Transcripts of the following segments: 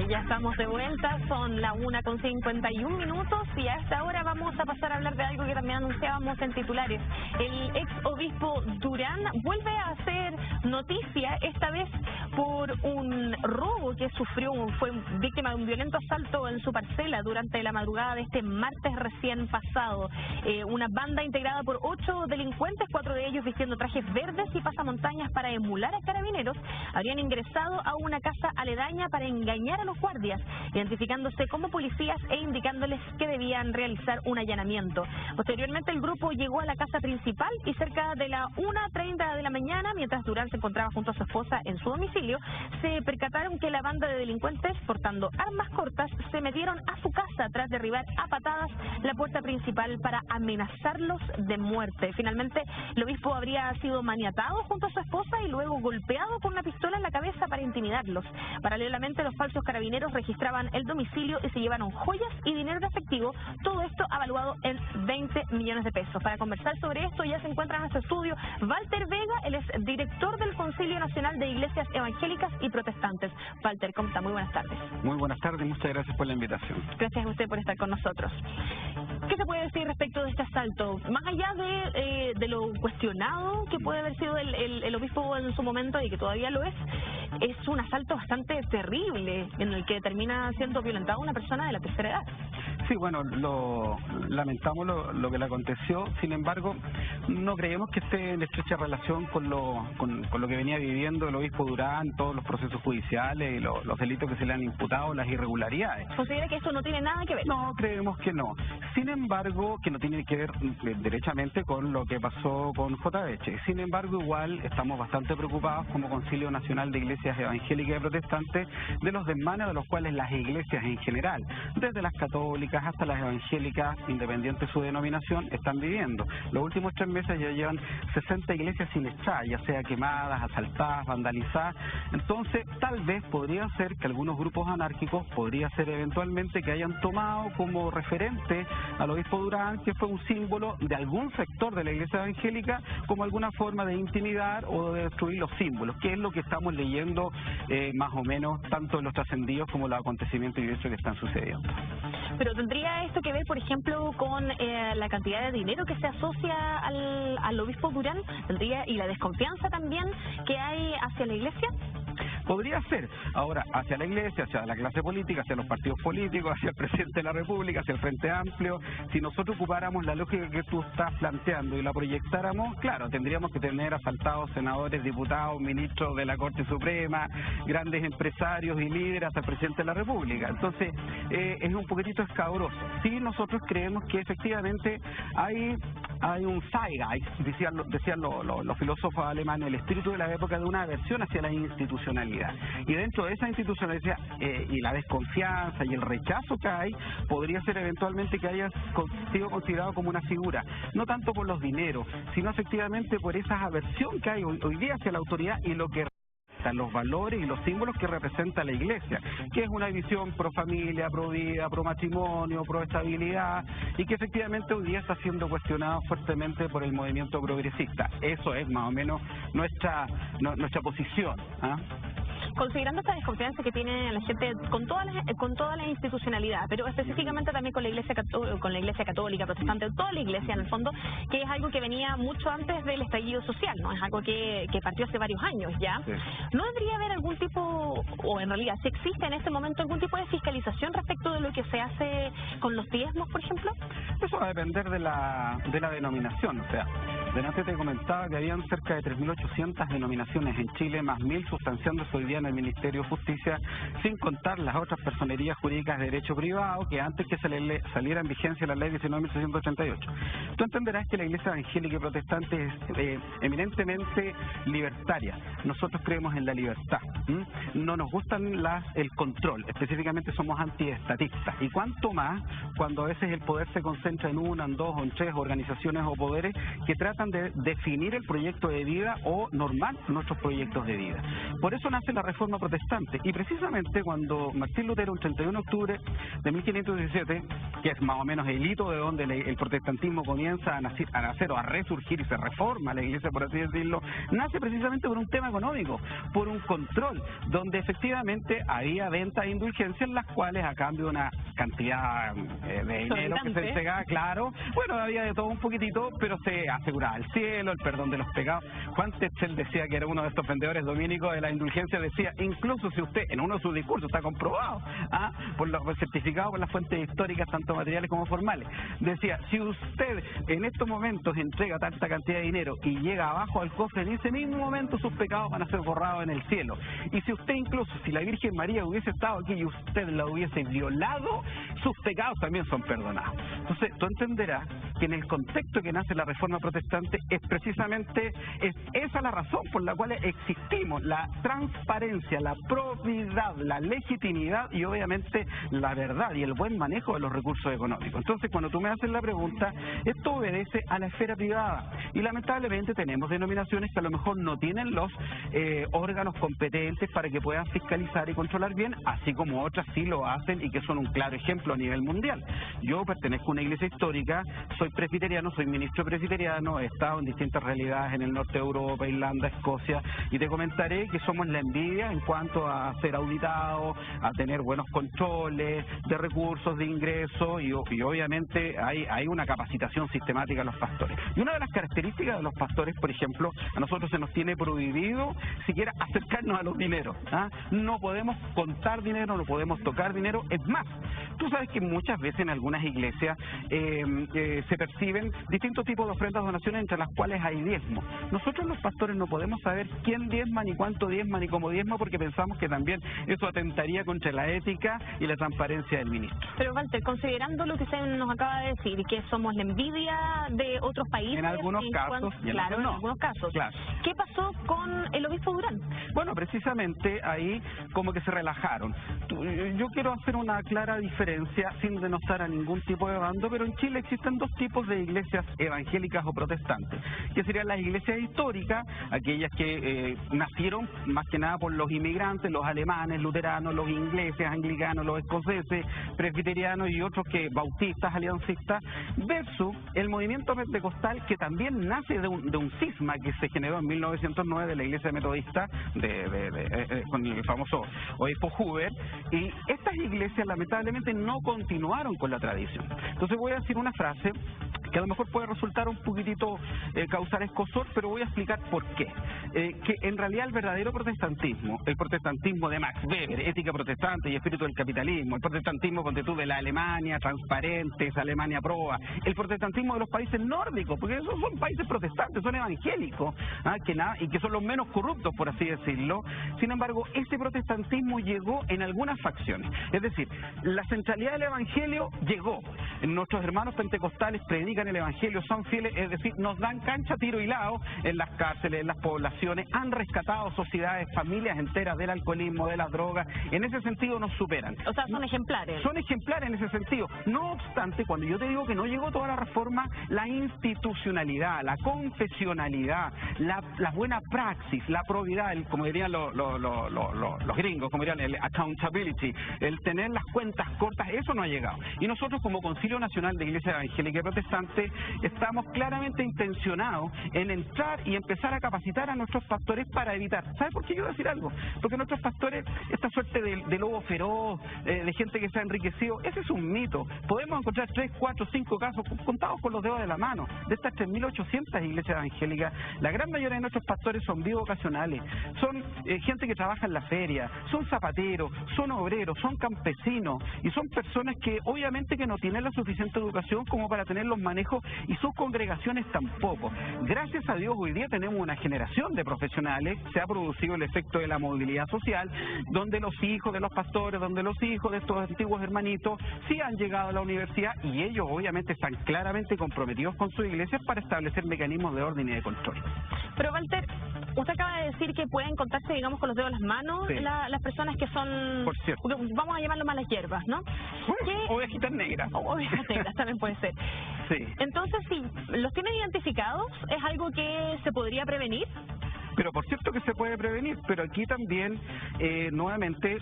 Ya estamos de vuelta, son la 1:51 y a esta hora vamos a pasar a hablar de algo que también anunciábamos en titulares. El ex obispo Durán vuelve a hacer noticia, esta vez por un robo que sufrió, fue víctima de un violento asalto en su parcela durante la madrugada de este martes recién pasado. Una banda integrada por 8 delincuentes, 4 de ellos vistiendo trajes verdes y pasamontañas para emular a carabineros, habrían ingresado a una casa aledaña para engañar a los guardias, identificándose como policías e indicándoles que debían realizar un allanamiento. Posteriormente el grupo llegó a la casa principal y cerca de la 1:30 de la mañana, mientras Durán se encontraba junto a su esposa en su domicilio, se percataron que la banda de delincuentes, portando armas cortas, se metieron a su casa tras derribar a patadas la puerta principal para amenazarlos de muerte. Finalmente el obispo habría sido maniatado junto a su esposa y luego golpeado con una pistola en la cabeza para intimidarlos. Paralelamente, los falsos carabineros registraban el domicilio y se llevaron joyas y dinero en efectivo, todo esto avaluado en 20 millones de pesos. Para conversar sobre esto ya se encuentra en nuestro estudio Walter Vega, él es director del Concilio Nacional de Iglesias Evangélicas y Protestantes. Walter, ¿cómo está? Muy buenas tardes. Muy buenas tardes, muchas gracias por la invitación. Gracias a usted por estar con nosotros. ¿Qué se puede decir respecto de este asalto? Más allá de lo cuestionado que puede haber sido el obispo en su momento y que todavía lo es un asalto bastante terrible en el que termina siendo violentada una persona de la tercera edad. Sí, bueno, lamentamos lo que le aconteció, sin embargo, no creemos que esté en estrecha relación con lo que venía viviendo el obispo Durán, todos los procesos judiciales y los delitos que se le han imputado, las irregularidades. ¿Considera que esto no tiene nada que ver? No, creemos que no. Sin embargo, que no tiene que ver derechamente con lo que pasó con JH. Sin embargo, igual estamos bastante preocupados como Concilio Nacional de Iglesias Evangélicas y Protestantes de los desmanes de los cuales las iglesias en general, desde las católicas hasta las evangélicas, independiente de su denominación, están viviendo. Los últimos 3 meses ya llevan 60 iglesias siniestradas, ya sea quemadas, asaltadas, vandalizadas. Entonces, tal vez podría ser que algunos grupos anárquicos, podría ser eventualmente que hayan tomado como referente al obispo Durán, que fue un símbolo de algún sector de la iglesia evangélica, como alguna forma de intimidar o de destruir los símbolos, que es lo que estamos leyendo más o menos tanto en los trascendidos como los acontecimientos y hechos que están sucediendo. Pero ¿tendría esto que ver, por ejemplo, con la cantidad de dinero que se asocia al obispo Durán? ¿Tendría, y la desconfianza también que hay hacia la iglesia? Podría ser. Ahora, hacia la iglesia, hacia la clase política, hacia los partidos políticos, hacia el presidente de la República, hacia el Frente Amplio, si nosotros ocupáramos la lógica que tú estás planteando y la proyectáramos, claro, tendríamos que tener asaltados senadores, diputados, ministros de la Corte Suprema, grandes empresarios y líderes hasta el presidente de la República. Entonces, es un poquitito escabroso. Sí, nosotros creemos que efectivamente hay un Zeitgeist, decían los filósofos alemanes, el espíritu de la época de una aversión hacia la institucionalidad. Y dentro de esa institucionalidad y la desconfianza y el rechazo que hay, podría ser eventualmente que haya sido considerado como una figura, no tanto por los dineros, sino efectivamente por esa aversión que hay hoy día hacia la autoridad y lo que los valores y los símbolos que representa la iglesia, que es una visión pro familia, pro vida, pro matrimonio, pro estabilidad, y que efectivamente hoy día está siendo cuestionado fuertemente por el movimiento progresista. Eso es más o menos nuestra posición. Considerando esta desconfianza que tiene la gente con toda la institucionalidad, pero específicamente también con la iglesia católica, protestante, toda la iglesia en el fondo, que es algo que venía mucho antes del estallido social, ¿no? Es algo que partió hace varios años ya. Sí. ¿No debería haber algún tipo, o en realidad si existe en este momento algún tipo de fiscalización respecto de lo que se hace con los diezmos, por ejemplo? Eso va a depender de la denominación, o sea, delante te comentaba que habían cerca de 3.800 denominaciones en Chile, más 1.000 sustanciándose hoy día en el Ministerio de Justicia, sin contar las otras personerías jurídicas de derecho privado que antes que saliera en vigencia la ley 19.688. Tú entenderás que la iglesia evangélica y protestante es eminentemente libertaria. Nosotros creemos en la libertad. No nos gustan el control, específicamente somos antiestatistas. Y cuanto más cuando a veces el poder se concentra en una, en dos o en tres organizaciones o poderes que tratan tratan de definir el proyecto de vida o normar nuestros proyectos de vida. Por eso nace la Reforma Protestante, y precisamente cuando Martín Lutero, el 31 de octubre de 1517, que es más o menos el hito de donde el protestantismo comienza a nacer o a resurgir y se reforma la Iglesia, por así decirlo, nace precisamente por un tema económico, por un control, donde efectivamente había ventas e indulgencias, las cuales a cambio de una cantidad de dinero que se entregaba, claro, bueno, había de todo un poquitito, pero se aseguraba el cielo, el perdón de los pecados. Juan Tetzel decía, que era uno de estos vendedores dominicos de la indulgencia, decía, incluso si usted, en uno de sus discursos, está comprobado, certificado por las fuentes históricas, tanto materiales como formales, decía, si usted en estos momentos entrega tanta cantidad de dinero y llega abajo al cofre, en ese mismo momento sus pecados van a ser borrados en el cielo. Y si usted incluso, si la Virgen María hubiese estado aquí y usted la hubiese violado, sus pecados también son perdonados. Entonces, tú entenderás que en el contexto que nace la Reforma Protestante es precisamente esa la razón por la cual existimos, la transparencia, la probidad, la legitimidad y obviamente la verdad y el buen manejo de los recursos económicos. Entonces, cuando tú me haces la pregunta, esto obedece a la esfera privada y lamentablemente tenemos denominaciones que a lo mejor no tienen los órganos competentes para que puedan fiscalizar y controlar bien, así como otras sí lo hacen y que son un claro ejemplo a nivel mundial. Yo pertenezco a una iglesia histórica, soy presbiteriano, soy ministro presbiteriano, he estado en distintas realidades en el norte de Europa, Irlanda, Escocia, y te comentaré que somos la envidia en cuanto a ser auditados, a tener buenos controles de recursos, de ingresos, y obviamente hay una capacitación sistemática de los pastores. Y una de las características de los pastores, por ejemplo, a nosotros se nos tiene prohibido siquiera acercarnos a los dineros, no podemos contar dinero, no podemos tocar dinero. Es más, tú sabes que muchas veces en algunas iglesias se perciben distintos tipos de ofrendas, donaciones, entre las cuales hay diezmo. Nosotros los pastores no podemos saber quién diezma, ni cuánto diezma, ni cómo diezma, porque pensamos que también eso atentaría contra la ética y la transparencia del ministro. Pero Walter, considerando lo que usted nos acaba de decir, que somos la envidia de otros países... En algunos casos, claro, en algunos casos. Claro. ¿Qué pasó con el obispo Durán? Bueno, precisamente ahí como que se relajaron. Yo quiero hacer una clara diferencia, sin denostar a ningún tipo de bando, pero en Chile existen dos tipos de iglesias evangélicas o protestantes, que serían las iglesias históricas, aquellas que nacieron más que nada por los inmigrantes, los alemanes, luteranos, los ingleses, anglicanos, los escoceses, presbiterianos y otros que bautistas, aliancistas, versus el movimiento pentecostal, que también nace de un cisma que se generó en 1909 de la iglesia metodista con el famoso obispo Huber, y estas iglesias lamentablemente no continuaron con la tradición. Entonces voy a decir una frase que a lo mejor puede resultar un poquitito causar escozor, pero voy a explicar por qué. Que en realidad el verdadero protestantismo, el protestantismo de Max Weber, ética protestante y espíritu del capitalismo, el protestantismo, ponte tú, de la Alemania transparente, esa Alemania proa, el protestantismo de los países nórdicos, porque esos son países protestantes, son evangélicos, y que son los menos corruptos, por así decirlo. Sin embargo, ese protestantismo llegó en algunas facciones. Es decir, la centralidad del evangelio llegó. Nuestros hermanos pentecostales predican el evangelio, son fieles, es decir, nos dan cancha, tiro y lado en las cárceles, en las poblaciones, han rescatado sociedades, familias enteras del alcoholismo, de las drogas. En ese sentido nos superan. O sea, son ejemplares. Son ejemplares en ese sentido. No obstante, cuando yo te digo que no llegó toda la reforma, la institucionalidad, la confesionalidad, la buena praxis, la probidad, como dirían los gringos, como dirían el accountability, el tener las cuentas cortas, eso no ha llegado. Y nosotros como Concilio Nacional de Iglesia Evangélica y Protestante estamos claramente intencionados en entrar y empezar a capacitar a nuestros pastores para evitar. ¿Sabe por qué yo voy a decir algo? Porque nuestros pastores, esta suerte de lobo feroz, de gente que se ha enriquecido, ese es un mito. Podemos encontrar 3, 4, 5 casos contados con los dedos de la mano. De estas 3.800 iglesias evangélicas, la gran mayoría de nuestros pastores son bivocacionales, son gente que trabaja en la feria, son zapateros, son obreros, son campesinos y son personas que obviamente que no tienen la suficiente educación como para tener los manejos, y sus congregaciones tampoco. Gracias a Dios hoy día tenemos una generación de profesionales, se ha producido el efecto de la movilidad social, donde los hijos de los pastores, donde los hijos de estos antiguos hermanitos sí han llegado a la universidad, y ellos obviamente están claramente comprometidos con sus iglesias para establecer mecanismos de orden y de control. Pero Walter, Usted acaba de decir que pueden contarse, digamos, con los dedos de las manos las personas que son, por cierto, vamos a llamarlo malas hierbas, ¿no? Ovejitas negras. Ovejas negras también puede ser. Sí. Entonces, si los tienen identificados, ¿es algo que se podría prevenir? Pero por cierto que se puede prevenir, pero aquí también, nuevamente,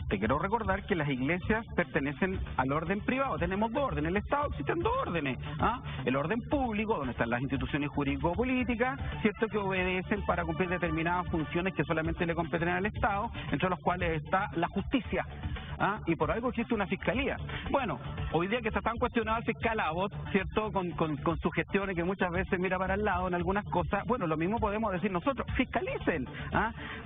te quiero recordar que las iglesias pertenecen al orden privado. Tenemos dos órdenes. En el Estado existen dos órdenes. El orden público, donde están las instituciones jurídico-políticas, cierto, que obedecen para cumplir determinadas funciones que solamente le competen al Estado, entre los cuales está la justicia. Y por algo existe una fiscalía. Bueno, hoy día que está tan cuestionado el fiscal Abbott, ¿cierto?, con sus gestiones que muchas veces mira para el lado en algunas cosas, bueno, lo mismo podemos decir nosotros, fiscalicen,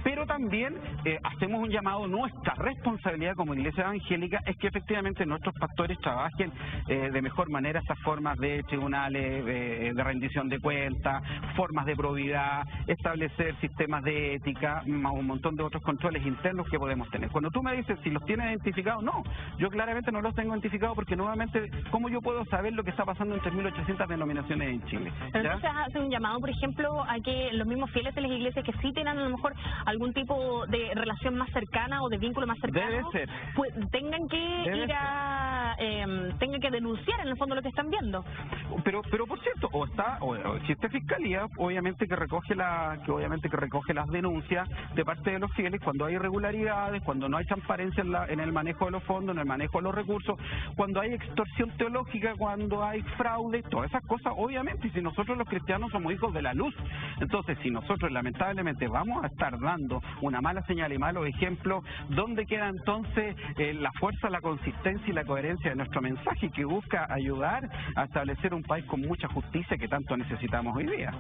pero también hacemos un llamado, nuestra responsabilidad como iglesia evangélica es que efectivamente nuestros pastores trabajen de mejor manera estas formas de tribunales, de rendición de cuentas, formas de probidad, establecer sistemas de ética, un montón de otros controles internos que podemos tener. Cuando tú me dices si los tienes identificados, no, yo claramente no los tengo identificados porque nuevamente, ¿cómo yo puedo saber lo que está pasando entre 1.800 denominaciones en Chile? Pero entonces hace un llamado, por ejemplo, a que los mismos fieles de las iglesias que sí tengan a lo mejor algún tipo de relación más cercana o de vínculo más cercano, debe ser, pues tengan que tengan que denunciar en el fondo lo que están viendo. Pero por cierto, o existe fiscalía, obviamente que recoge las denuncias de parte de los fieles cuando hay irregularidades, cuando no hay transparencia en el manejo de los fondos, en el manejo de los recursos, cuando hay extorsión teológica, cuando hay fraude, todas esas cosas, obviamente. Y si nosotros los cristianos somos hijos de la luz, entonces si nosotros lamentablemente vamos a estar dando una mala señal y malos ejemplos, ¿dónde queda entonces la fuerza, la consistencia y la coherencia de nuestro mensaje que busca ayudar a establecer un país con mucha justicia que tanto necesitamos hoy día?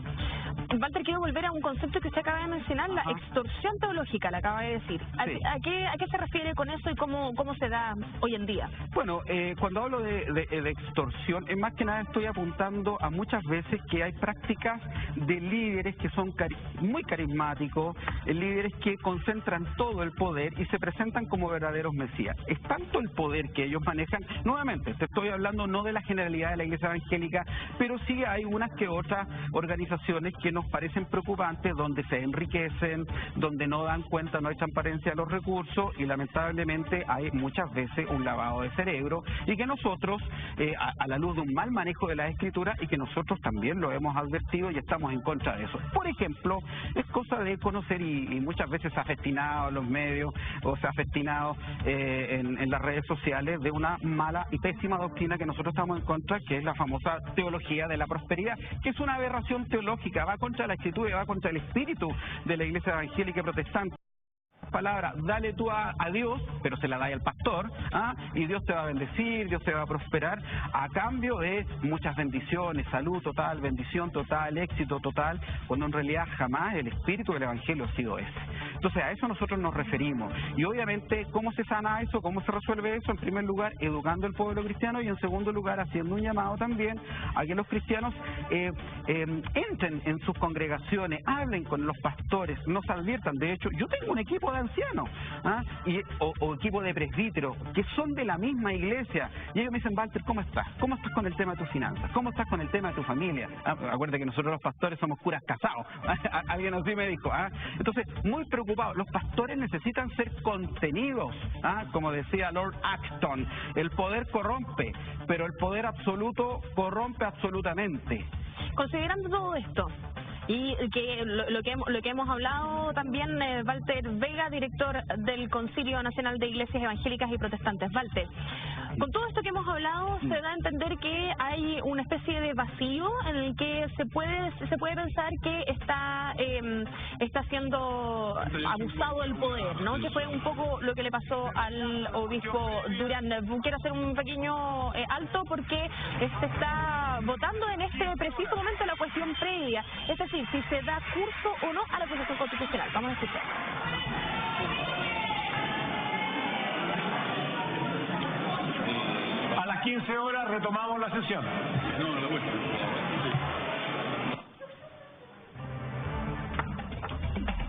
Walter, quiero volver a un concepto que usted acaba de mencionar, la extorsión teológica, la acaba de decir. ¿A qué se refiere con eso y cómo se da hoy en día? Bueno, cuando hablo de extorsión, más que nada estoy apuntando a muchas veces que hay prácticas de líderes que son muy carismáticos, líderes que concentran todo el poder y se presentan como verdaderos mesías. Es tanto el poder que ellos manejan, nuevamente, te estoy hablando no de la generalidad de la iglesia evangélica, pero sí hay unas que otras organizaciones que nos parecen preocupantes, donde se enriquecen, donde no dan cuenta, no hay transparencia de los recursos y lamentablemente hay muchas veces un lavado de cerebro y que nosotros, a la luz de un mal manejo de la escritura y que nosotros también lo hemos advertido y estamos en contra de eso. Por ejemplo, es cosa de conocer y muchas veces se ha festinado en los medios o se ha festinado en las redes sociales de una mala y pésima doctrina que nosotros estamos en contra, que es la famosa teología de la prosperidad, que es una aberración teológica, va contra la escritura y va contra el espíritu de la iglesia evangélica protestante. Palabra, dale tú a Dios, pero se la da al pastor, y Dios te va a bendecir, Dios te va a prosperar, a cambio de muchas bendiciones, salud total, bendición total, éxito total, cuando en realidad jamás el espíritu del evangelio ha sido ese. Entonces a eso nosotros nos referimos, y obviamente ¿cómo se sana eso? ¿Cómo se resuelve eso? En primer lugar, educando al pueblo cristiano, y en segundo lugar, haciendo un llamado también a que los cristianos entren en sus congregaciones, hablen con los pastores, nos adviertan. De hecho, yo tengo un equipo de ancianos o equipo de presbíteros que son de la misma iglesia y ellos me dicen: Walter, ¿cómo estás? ¿Cómo estás con el tema de tus finanzas? ¿Cómo estás con el tema de tu familia? Acuérdate que nosotros los pastores somos curas casados. Alguien así me dijo. Entonces, muy preocupados. Los pastores necesitan ser contenidos. Como decía Lord Acton, el poder corrompe, pero el poder absoluto corrompe absolutamente. Considerando todo esto, y que lo que hemos hablado también, Walter Vega, director del Concilio Nacional de Iglesias Evangélicas y Protestantes. Walter, con todo esto que hemos hablado, se da a entender que hay una especie de vacío en el que se puede pensar que está siendo abusado el poder, ¿no? Que fue un poco lo que le pasó al obispo Durán. Quiero hacer un pequeño alto porque se está votando en este preciso momento la cuestión previa, es decir, si se da curso o no a la acusación constitucional. Vamos a escuchar. A las 15 horas retomamos la sesión.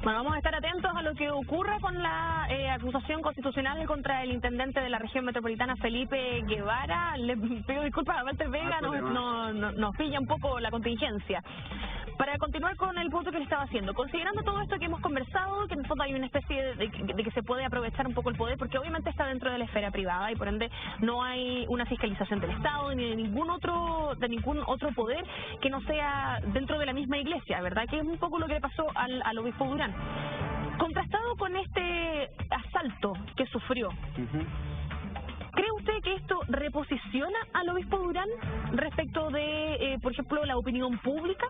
Bueno, vamos a estar atentos a lo que ocurra con la acusación constitucional contra el intendente de la región metropolitana, Felipe Guevara. Le pido disculpas a Walter Vega, nos pilla un poco la contingencia. Para continuar con el punto que le estaba haciendo, considerando todo esto que hemos conversado, que en el fondo hay una especie de que se puede aprovechar un poco el poder, porque obviamente está dentro de la esfera privada y por ende no hay una fiscalización del Estado ni de ningún otro poder que no sea dentro de la misma iglesia, ¿verdad? Que es un poco lo que le pasó al obispo Durán. Contrastado con este asalto que sufrió, ¿cree usted que esto reposiciona al obispo Durán respecto de, por ejemplo, la opinión pública?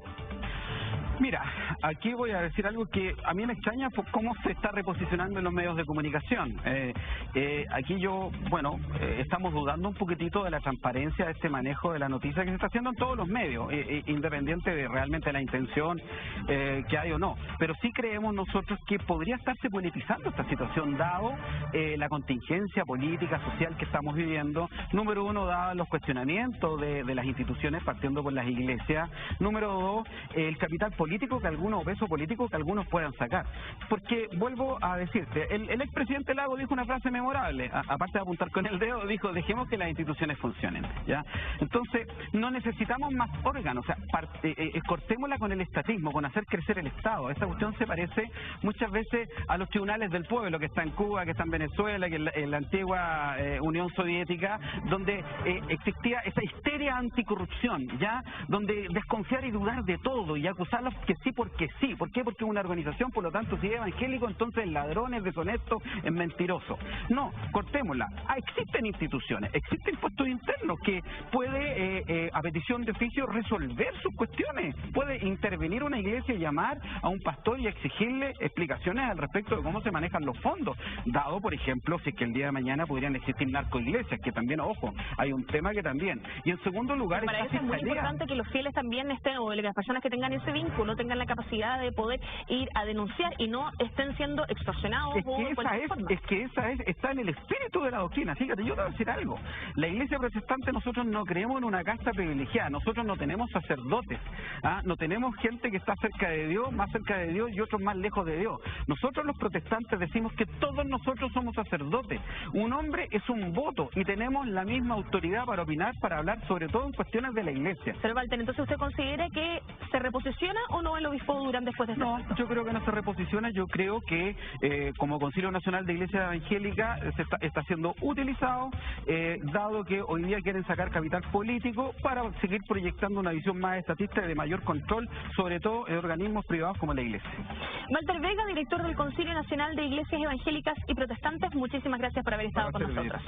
Mira, aquí voy a decir algo que a mí me extraña por cómo se está reposicionando en los medios de comunicación. Aquí estamos dudando un poquitito de la transparencia de este manejo de la noticia que se está haciendo en todos los medios, independiente de realmente la intención que hay o no. Pero sí creemos nosotros que podría estarse politizando esta situación, dado la contingencia política, social que estamos viviendo. Número uno, dado los cuestionamientos de las instituciones, partiendo por las iglesias. Número dos, el capital político que algunos, o peso político que algunos puedan sacar. Porque, vuelvo a decirte, el expresidente Lago dijo una frase memorable, aparte de apuntar con el dedo, dijo, dejemos que las instituciones funcionen, ¿ya? Entonces, no necesitamos más órganos, o sea, cortémosla con el estatismo, con hacer crecer el Estado. Esta cuestión se parece muchas veces a los tribunales del pueblo, que está en Cuba, que está en Venezuela, que en la antigua Unión Soviética, donde existía esa histeria anticorrupción, ¿ya? Donde desconfiar y dudar de todo y acusarlos que sí porque sí. ¿Por qué? Porque es una organización, por lo tanto, si es evangélico, entonces el ladrón es deshonesto, es mentiroso. No, cortémosla. Existen instituciones, existen puestos internos que puede, a petición de oficio, resolver sus cuestiones. Puede intervenir una iglesia y llamar a un pastor y exigirle explicaciones al respecto de cómo se manejan los fondos. Dado, por ejemplo, si es que el día de mañana podrían existir narcoiglesias, que también, ojo, hay un tema que también. Y en segundo lugar, para eso es muy importante que los fieles también estén, o las personas que tengan ese vínculo, tengan la capacidad de poder ir a denunciar y no estén siendo extorsionados. Está en el espíritu de la doctrina. Fíjate, yo te voy a decir algo. La iglesia protestante, nosotros no creemos en una casta privilegiada, nosotros no tenemos sacerdotes, no tenemos gente que está cerca de Dios, más cerca de Dios, y otros más lejos de Dios. Nosotros los protestantes decimos que todos nosotros somos sacerdotes. Un hombre es un voto y tenemos la misma autoridad para opinar, para hablar, sobre todo en cuestiones de la iglesia. Señor Walter, entonces ¿usted considera que se reposiciona o no el obispo Durán después de esto? No, yo creo que no se reposiciona. Yo creo que como Concilio Nacional de Iglesia Evangélica está siendo utilizado, dado que hoy día quieren sacar capital político para seguir proyectando una visión más estatista y de mayor control, sobre todo en organismos privados como la iglesia. Walter Vega, director del Concilio Nacional de Iglesias Evangélicas y Protestantes, muchísimas gracias por haber estado con nosotros.